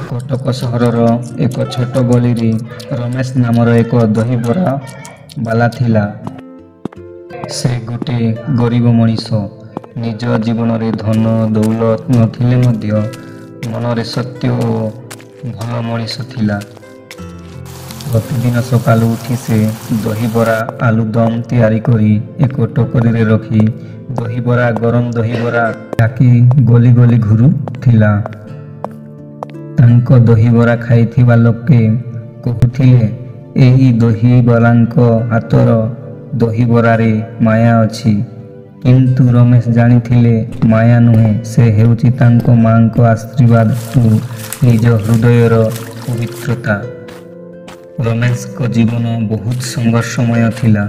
କଟକ ସହରର ଏକ ଛୋଟ ଗଳିରେ ରମେଶ ନାମର ଏକ ଦହିବରା ବାଲା ଥିଲା। ସେ ଗୋଟିଏ ଗରିବ ମଣିଷ। ନିଜ ଜୀବନରେ ଧନ ଦୌଲତ ନଥିଲେ ମଧ୍ୟ ମନରେ ସତ୍ୟ ଓ ଭଲ ମଣିଷ ଥିଲା। ପ୍ରତିଦିନ ସକାଳୁ ଉଠି ସେ ଦହିବରା ଆଳୁଦମ ତିଆରି କରି ଏକ ଟୋକରୀରେ ରଖି ଗରମ ଦହିବରା ଡାକି ଗଲି ଗଲି ଘୁରୁଥିଲା। ତାଙ୍କ ଦହିବରା ଖାଇଥିବା ଲୋକେ କହୁଥିଲେ, ଏହି ଦହିବରାଙ୍କ ହାତର ଦହିବରାରେ ମାୟା ଅଛି। କିନ୍ତୁ ରମେଶ ଜାଣିଥିଲେ ମାୟା ନୁହେଁ, ସେ ହେଉଛି ତାଙ୍କ ମାଙ୍କ ଆଶୀର୍ବାଦ ଓ ନିଜ ହୃଦୟର ପବିତ୍ରତା। ରମେଶଙ୍କ ଜୀବନ ବହୁତ ସଂଘର୍ଷମୟ ଥିଲା।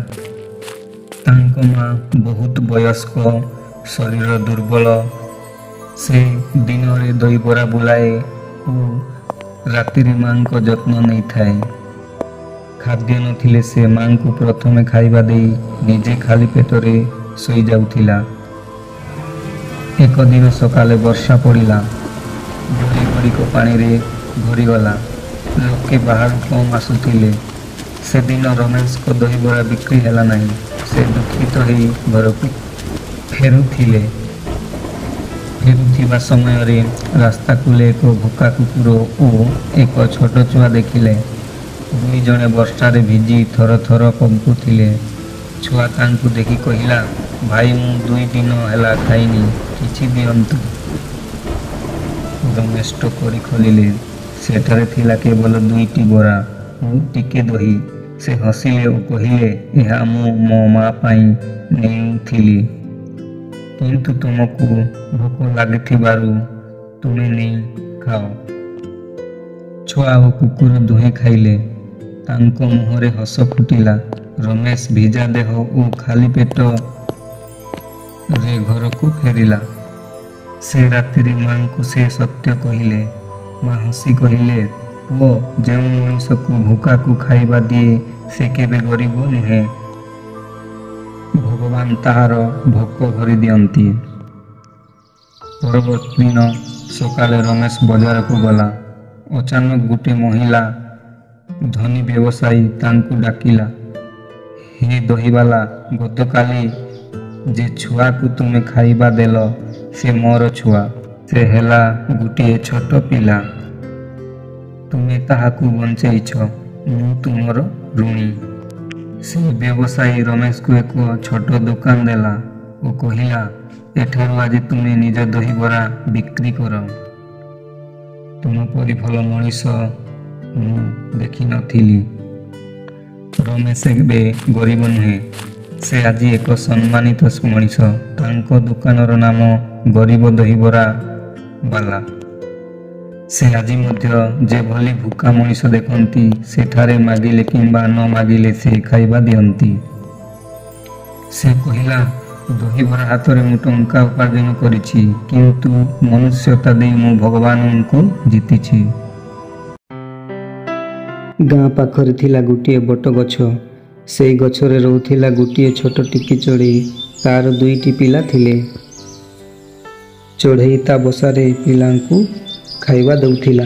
ତାଙ୍କ ମା ବହୁତ ବୟସ୍କ, ଶରୀର ଦୁର୍ବଳ। ସେ ଦିନରେ ଦହିବରା ବୁଲାଏ ଓ ରାତିରେ ମାଙ୍କ ଯତ୍ନ ନେଇଥାଏ। ଖାଦ୍ୟ ନଥିଲେ ସେ ମାଙ୍କୁ ପ୍ରଥମେ ଖାଇବା ଦେଇ ନିଜେ ଖାଲି ପେଟରେ ଶୋଇଯାଉଥିଲା। ଏକ ଦିନ ସକାଳେ ବର୍ଷା ପଡ଼ିଲା। ଗଳିଗୁଡ଼ିକ ପାଣିରେ ଭରିଗଲା। ଲୋକେ ବାହାରୁ କମ୍ ଆସୁଥିଲେ। ସେଦିନ ରମେଶଙ୍କ ଦହିବରା ବିକ୍ରି ହେଲା ନାହିଁ। ସେ ଦୁଃଖିତ ହୋଇ ଘରକୁ ଫେରୁଥିବା ସମୟରେ ରାସ୍ତା କୂଳେ ଏକ ଭୋକା କୁକୁର ଓ ଏକ ଛୋଟ ଛୁଆ ଦେଖିଲେ। ଦୁଇ ଜଣ ବର୍ଷାରେ ଭିଜି ଥର ଥର କମ୍ପୁଥିଲେ। ଛୁଆ ତାଙ୍କୁ ଦେଖି କହିଲା, ଭାଇ, ମୁଁ 2 ଦିନ ହେଲା ଖାଇନି, କିଛି ଦିଅନ୍ତୁ। ରମେଶ ଟୋକରୀ ଖୋଲିଲେ। ସେଠାରେ ଥିଲା କେବଳ 2ଟି ବରା ଓ ଟିକେ ଦହି। ସେ ହସିଲେ ଓ କହିଲେ, ଏହା ମୁଁ ମୋ ମା ପାଇଁ ନେଇଥିଲି, କିନ୍ତୁ ତୁମକୁ ଭୋକ ଲାଗିଥିବାରୁ ତୁମେ ନେଇ ଖାଅ। ଛୁଆ ଓ କୁକୁର ଦୁହେଁ ଖାଇଲେ। ତାଙ୍କ ମୁହଁରେ ହସ ଫୁଟିଲା। ରମେଶ ଭିଜା ଦେହ ଓ ଖାଲି ପେଟରେ ଘରକୁ ଫେରିଲା। ସେ ରାତିରେ ମାଙ୍କୁ ସେ ସତ୍ୟ କହିଲେ। ମା ହସି କହିଲେ, ପୁଅ, ଯେଉଁ ମଣିଷକୁ ଭୋକାକୁ ଖାଇବା ଦିଏ ସେ କେବେ ଗରିବ ନୁହେଁ। ଭଗବାନ ତାହାର ଭୋକ ଭରି ଦିଅନ୍ତି। ପରବର୍ତ୍ତୀ ଦିନ ସକାଳେ ରମେଶ ବଜାରକୁ ଗଲା। ଅଚାନକ ଗୋଟିଏ ମହିଳା ଧନୀ ବ୍ୟବସାୟୀ ତାଙ୍କୁ ଡାକିଲା, ହେ ଦହିବାଲା, ଗତକାଲି ଯେ ଛୁଆକୁ ତୁମେ ଖାଇବା ଦେଲ ସେ ମୋର ଛୁଆ। ସେ ହେଲା ଗୋଟିଏ ଛୋଟ ପିଲା। ତୁମେ ତାହାକୁ ବଞ୍ଚେଇଛ। ମୁଁ ତୁମର ଋଣୀ। ସେ ବ୍ୟବସାୟୀ ରମେଶକୁ ଏକ ଛୋଟ ଦୋକାନ ଦେଲା ଓ କହିଲା, ଏଠାରୁ ଆଜି ତୁମେ ନିଜ ଦହିବରା ବିକ୍ରି କର। ତୁମ ପରି ଭଲ ମଣିଷ ମୁଁ ଦେଖିନଥିଲି। ରମେଶ ଏବେ ଗରିବ ନୁହେଁ, ସେ ଆଜି ଏକ ସମ୍ମାନିତ ମଣିଷ। ତାଙ୍କ ଦୋକାନର ନାମ ଗରିବ ଦହିବରା ବାଲା। ସେ ଆଜି ମଧ୍ୟ ଯେଭଳି ଭୋକା ମଣିଷ ଦେଖନ୍ତି, ସେଠାରେ ମାଗିଲେ କିମ୍ବା ନ ମାଗିଲେ ସେ ଖାଇବା ଦିଅନ୍ତି। ସେ କହିଲା, ଦହିବରା ହାତରେ ମୁଁ ଟଙ୍କା ଉପାର୍ଜନ କରିଛି, କିନ୍ତୁ ମନୁଷ୍ୟତା ଦେଇ ମୁଁ ଭଗବାନଙ୍କୁ ଜିତିଛି। ଗାଁ ପାଖରେ ଥିଲା ଗୋଟିଏ ବଟ ଗଛ। ସେଇ ଗଛରେ ରହୁଥିଲା ଗୋଟିଏ ଛୋଟ ଟିକି ଚଢ଼େଇ। ତାର 2ଟି ପିଲା ଥିଲେ। ଚଢ଼େଇ ତା ବସାରେ ପିଲାଙ୍କୁ ଖାଇବା ଦେଉଥିଲା।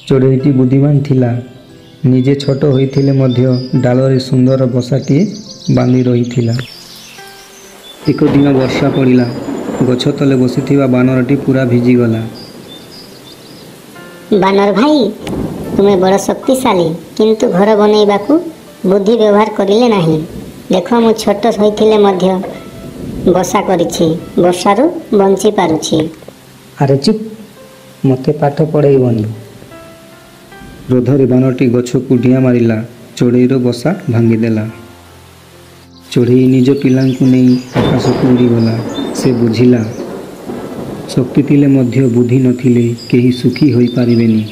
ଚଢ଼େଇଟି ବୁଦ୍ଧିମାନ ଥିଲା। ନିଜେ ଛୋଟ ହୋଇଥିଲେ ମଧ୍ୟ ଡାଳରେ ସୁନ୍ଦର ବସାଟିଏ ବାନ୍ଧି ରହିଥିଲା। ଏକ ଦିନ ବର୍ଷା ପଡ଼ିଲା। ଗଛ ତଳେ ବସିଥିବା ବାନରଟି ପୁରା ଭିଜିଗଲା। ବାନର ଭାଇ, ତୁମେ ବଡ଼ ଶକ୍ତିଶାଳୀ, କିନ୍ତୁ ଘର ବନେଇବାକୁ ବୁଦ୍ଧି ବ୍ୟବହାର କରିଲେ ନାହିଁ। ଦେଖ, ମୁଁ ଛୋଟ ହୋଇଥିଲେ ମଧ୍ୟ ବସା କରିଛି, ବର୍ଷାରୁ ବଞ୍ଚି ପାରୁଛି। ଆରେ ଚୁପ୍, ମୋତେ ପାଠ ପଢ଼େଇବନି। କ୍ରୋଧରେ ବାନରଟି ଗଛକୁ ଡିଆଁ ମାରିଲା। ଚଢ଼େଇର ବସା ଭାଙ୍ଗିଦେଲା। ଚଢ଼େଇ ନିଜ ପିଲାଙ୍କୁ ନେଇ ଆକାଶକୁ ଉଡ଼ିଗଲା। ସେ ବୁଝିଲା, ଶକ୍ତି ଥିଲେ ମଧ୍ୟ ବୁଦ୍ଧି ନଥିଲେ କେହି ସୁଖୀ ହୋଇପାରିବେନି।